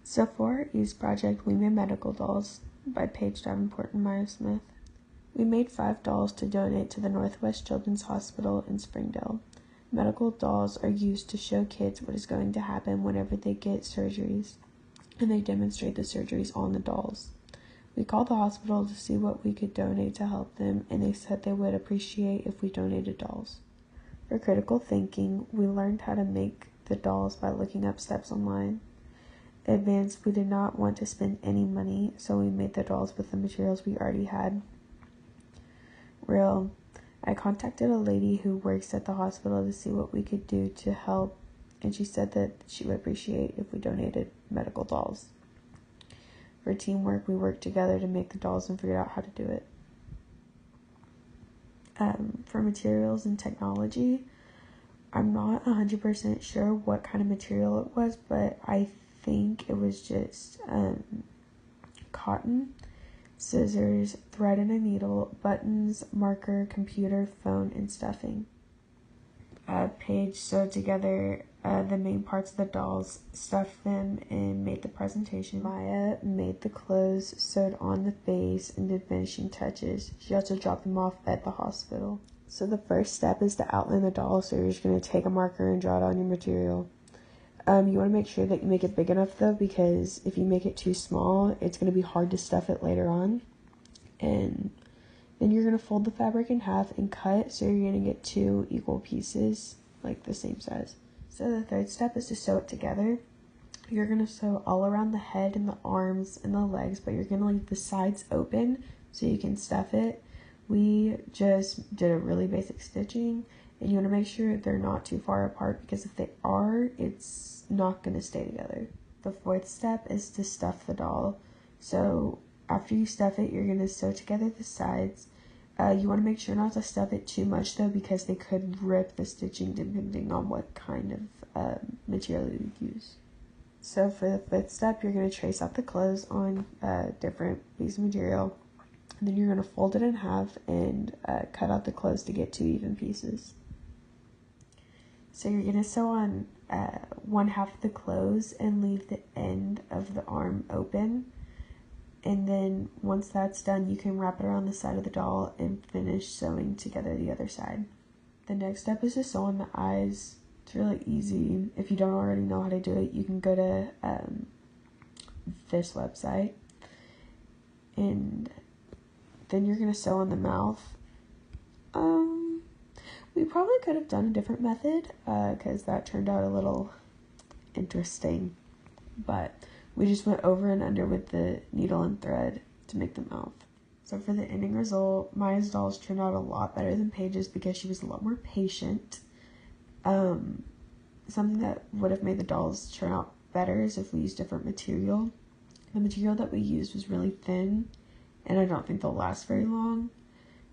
So for our East project, we made medical dolls by Paige Davenport and Maya Smith. We made 5 dolls to donate to the Northwest Children's Hospital in Springdale. Medical dolls are used to show kids what is going to happen whenever they get surgeries, and they demonstrate the surgeries on the dolls. We called the hospital to see what we could donate to help them, and they said they would appreciate if we donated dolls. For critical thinking, we learned how to make the dolls by looking up steps online. Advanced, we did not want to spend any money, so we made the dolls with the materials we already had. Real, I contacted a lady who works at the hospital to see what we could do to help, and she said that she would appreciate if we donated medical dolls. For teamwork, we worked together to make the dolls and figured out how to do it. For materials and technology, I'm not 100% sure what kind of material it was, but I think it was just cotton, scissors, thread and a needle, buttons, marker, computer, phone, and stuffing. Paige sewed together the main parts of the dolls, stuffed them, and made the presentation. Maya made the clothes, sewed on the face, and did finishing touches. She also dropped them off at the hospital. So the first step is to outline the doll, so you're just going to take a marker and draw it on your material. You want to make sure that you make it big enough, though, because if you make it too small, it's going to be hard to stuff it later on. And then you're going to fold the fabric in half and cut, so you're going to get 2 equal pieces, like the same size. So the third step is to sew it together. You're going to sew all around the head and the arms and the legs, but you're going to leave the sides open so you can stuff it. We just did a really basic stitching, and you want to make sure they're not too far apart, because if they are, it's not going to stay together. The fourth step is to stuff the doll. So after you stuff it, you're going to sew together the sides. You want to make sure not to stuff it too much, though, because they could rip the stitching depending on what kind of material you use. So for the fifth step, you're going to trace out the clothes on different pieces of material. And then you're going to fold it in half and cut out the clothes to get 2 even pieces. So you're going to sew on one half of the clothes and leave the end of the arm open. And then once that's done, you can wrap it around the side of the doll and finish sewing together the other side. The next step is to sew on the eyes. It's really easy. If you don't already know how to do it, you can go to this website. And then you're going to sew on the mouth. We probably could have done a different method because that turned out a little interesting. But we just went over and under with the needle and thread to make the mouth. So for the ending result, Maya's dolls turned out a lot better than Paige's because she was a lot more patient. Something that would have made the dolls turn out better is if we used different material. The material that we used was really thin, and I don't think they'll last very long.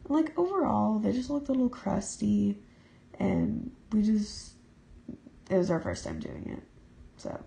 And like overall, they just looked a little crusty, and it was our first time doing it. So